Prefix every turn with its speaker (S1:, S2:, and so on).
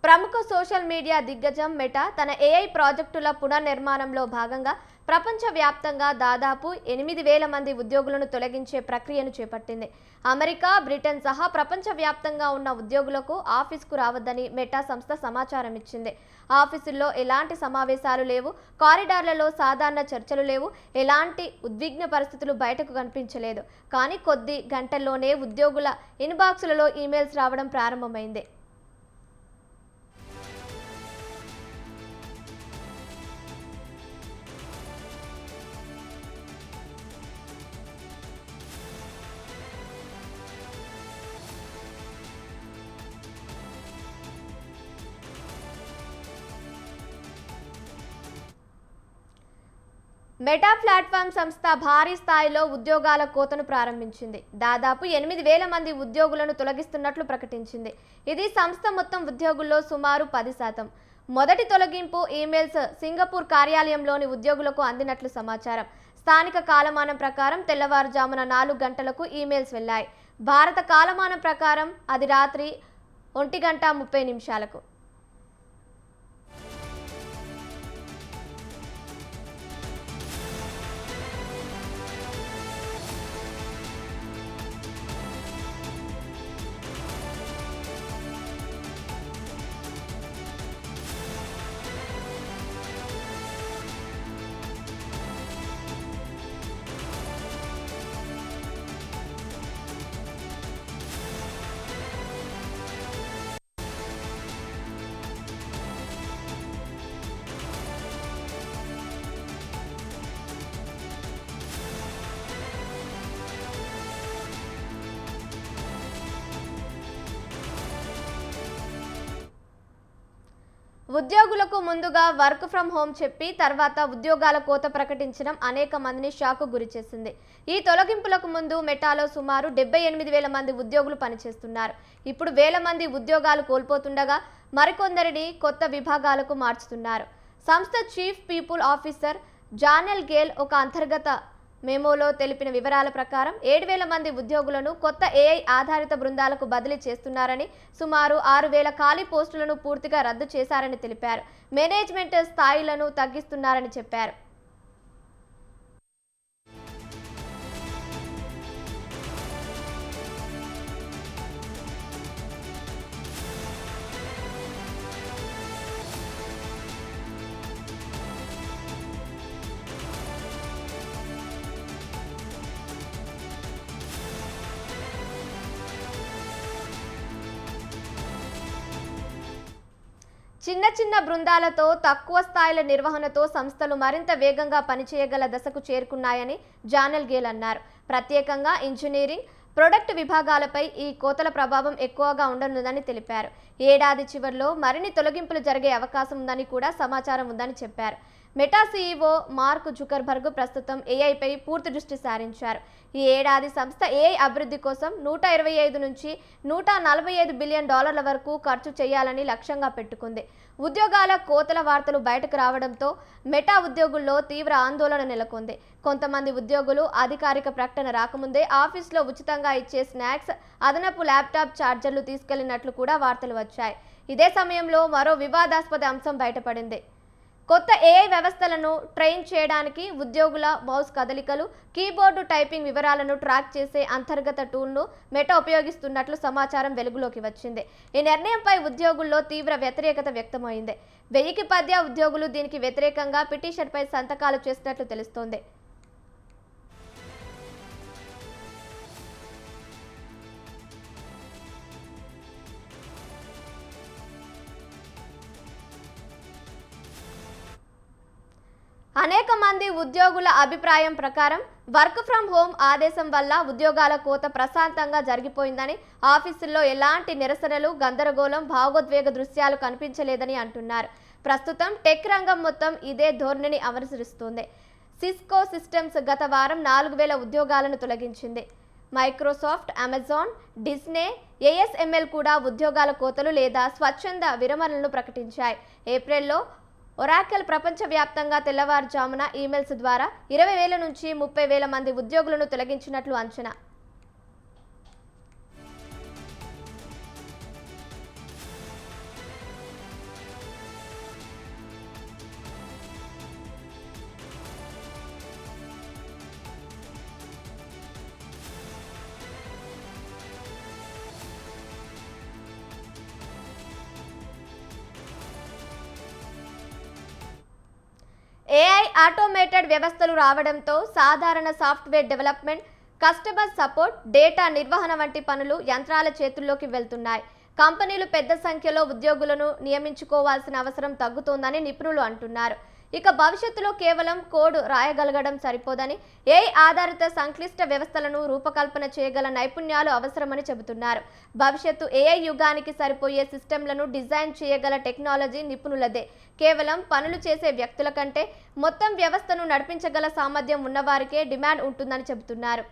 S1: ప్రముఖ social media దిగ్గజం meta తన ఏఐ ప్రాజెక్టుల పునర్నిర్మాణంలో భాగంగా ప్రపంచవ్యాప్తంగా దాదాపు 8,000 మంది ఉద్యోగులను తొలగించే ప్రక్రియను చేపట్టింది. అమెరికా, బ్రిటన్ సహా ప్రపంచవ్యాప్తంగా ఉన్న ఉద్యోగులకు ఆఫీస్కు రావద్దని మెటా సంస్థ సమాచారం ఇచ్చింది. ఆఫీసుల్లో ఎలాంటి సమావేశాలు లేవు, కారిడార్లలో సాధారణ చర్చలు లేవు, ఎలాంటి ఉద్విగ్న పరిస్థితులు బయటకు కనిపించలేదు. కానీ కొద్ది గంటల్లోనే ఉద్యోగుల ఇన్బాక్సులలో ఈమెయిల్స్ రావడం ప్రారంభమైంది. మెటా ప్లాట్ఫామ్ సంస్థ భారీ స్థాయిలో ఉద్యోగాల కోతను ప్రారంభించింది. దాదాపు 8,000 మంది ఉద్యోగులను తొలగిస్తున్నట్లు ప్రకటించింది. ఇది సంస్థ మొత్తం ఉద్యోగుల్లో సుమారు 10%. మొదటి తొలగింపు ఈమెయిల్స్ సింగపూర్ కార్యాలయంలోని ఉద్యోగులకు అందినట్లు సమాచారం. స్థానిక కాలమానం ప్రకారం తెల్లవారుజామున 4 గంటలకు ఈమెయిల్స్ వెళ్లాయి. భారత కాలమానం ప్రకారం అది రాత్రి 1:30 ఉద్యోగులకు ముందుగా వర్క్ ఫ్రం హోం చెప్పి తర్వాత ఉద్యోగాల కోత ప్రకటించడం అనేక మందిని షాకు గురిచేసింది. ఈ తొలగింపులకు ముందు మెటాలో సుమారు 78,000 మంది ఉద్యోగులు పనిచేస్తున్నారు. ఇప్పుడు వేల మంది ఉద్యోగాలు కోల్పోతుండగా మరికొందరిని కొత్త విభాగాలకు మార్చుతున్నారు. సంస్థ చీఫ్ పీపుల్ ఆఫీసర్ జానెల్ గేల్ ఒక అంతర్గత మెమోలో తెలిపిన వివరాల ప్రకారం 7,000 మంది ఉద్యోగులను కొత్త ఏఐ ఆధారిత బృందాలకు బదిలీ చేస్తున్నారని, సుమారు 6,000 ఖాళీ పోస్టులను పూర్తిగా రద్దు చేశారని తెలిపారు. మేనేజ్మెంట్ స్థాయిలను తగ్గిస్తున్నారని చెప్పారు. చిన్న బృందాలతో తక్కువ స్థాయిల నిర్వహణతో సంస్థలు మరింత వేగంగా పనిచేయగల దశకు చేరుకున్నాయని జానెల్ గేల్ అన్నారు. ప్రత్యేకంగా ఇంజనీరింగ్, ప్రొడక్ట్ విభాగాలపై ఈ కోతల ప్రభావం ఎక్కువగా ఉండనుందని తెలిపారు. ఏడాది చివరిలో మరిన్ని తొలగింపులు జరిగే అవకాశం ఉందని కూడా సమాచారం ఉందని చెప్పారు. మెటా సీఈఓ మార్క్ జుకర్బర్గ్ ప్రస్తుతం ఏఐపై పూర్తి దృష్టి సారించారు. ఈ ఏడాది సంస్థ ఏఐ అభివృద్ధి కోసం $125 నుంచి $145 బిలియన్ వరకు ఖర్చు చేయాలని లక్ష్యంగా పెట్టుకుంది. ఉద్యోగాల కోతల వార్తలు బయటకు రావడంతో మెటా ఉద్యోగుల్లో తీవ్ర ఆందోళన నెలకొంది. కొంతమంది ఉద్యోగులు అధికారిక ప్రకటన రాకముందే ఆఫీసులో ఉచితంగా ఇచ్చే స్నాక్స్, అదనపు ల్యాప్టాప్ ఛార్జర్లు తీసుకెళ్లినట్లు కూడా వార్తలు వచ్చాయి. ఇదే సమయంలో మరో వివాదాస్పద అంశం బయటపడింది. కొత్త ఏఐ వ్యవస్థలను ట్రైన్ చేయడానికి ఉద్యోగుల మౌస్ కదలికలు, కీబోర్డు టైపింగ్ వివరాలను ట్రాక్ చేసే అంతర్గత టూల్ను మెటా ఉపయోగిస్తున్నట్లు సమాచారం వెలుగులోకి వచ్చింది. ఈ నిర్ణయంపై ఉద్యోగుల్లో తీవ్ర వ్యతిరేకత వ్యక్తమైంది. 1000కి పైగా ఉద్యోగులు దీనికి వ్యతిరేకంగా పిటిషన్పై సంతకాలు చేసినట్లు తెలుస్తోంది. అనేక మంది ఉద్యోగుల అభిప్రాయం ప్రకారం వర్క్ ఫ్రం హోం ఆదేశం వల్ల ఉద్యోగాల కోత ప్రశాంతంగా జరిగిపోయిందని, ఆఫీసుల్లో ఎలాంటి నిరసనలు, గందరగోళం, భావోద్వేగ దృశ్యాలు కనిపించలేదని అంటున్నారు. ప్రస్తుతం టెక్ రంగం మొత్తం ఇదే ధోరణిని అనుసరిస్తోంది. సిస్కో సిస్టమ్స్ గత వారం 4,000 ఉద్యోగాలను తొలగించింది. మైక్రోసాఫ్ట్, అమెజాన్, డిస్నే, ఏఎస్ఎంఎల్ కూడా ఉద్యోగాల కోతలు లేదా స్వచ్ఛంద విరమణలను ప్రకటించాయి. ఏప్రిల్లో ఒరాకిల్ ప్రపంచవ్యాప్తంగా తెల్లవారుజామున ఈమెయిల్స్ ద్వారా 20,000 నుంచి 30,000 మంది ఉద్యోగులను తొలగించినట్లు అంచనా. ఆటోమేటెడ్ వ్యవస్థలు రావడంతో సాధారణ software development, customer support, data నిర్వహణ వంటి పనులు యంత్రాల చేతుల్లోకి వెళ్తున్నాయి. కంపెనీలు పెద్ద సంఖ్యలో ఉద్యోగులను నియమించుకోవాల్సిన అవసరం తగ్గుతోందని నిపుణులు అంటున్నారు. ఇక భవిష్యత్తులో కేవలం కోడ్ రాయగలగడం సరిపోదని ఏఐ ఆధారిత సంక్లిష్ట వ్యవస్థలను రూపకల్పన చేయగల నైపుణ్యాలు అవసరమని చెబుతున్నారు. భవిష్యత్తు ఏఐ యుగానికి సరిపోయే సిస్టంలను డిజైన్ చేయగల టెక్నాలజీ నిపుణులదే. కేవలం పనులు చేసే వ్యక్తుల కంటే మొత్తం వ్యవస్థను నడిపించగల సామర్థ్యం ఉన్నవారికే డిమాండ్ ఉంటుందని చెబుతున్నారు.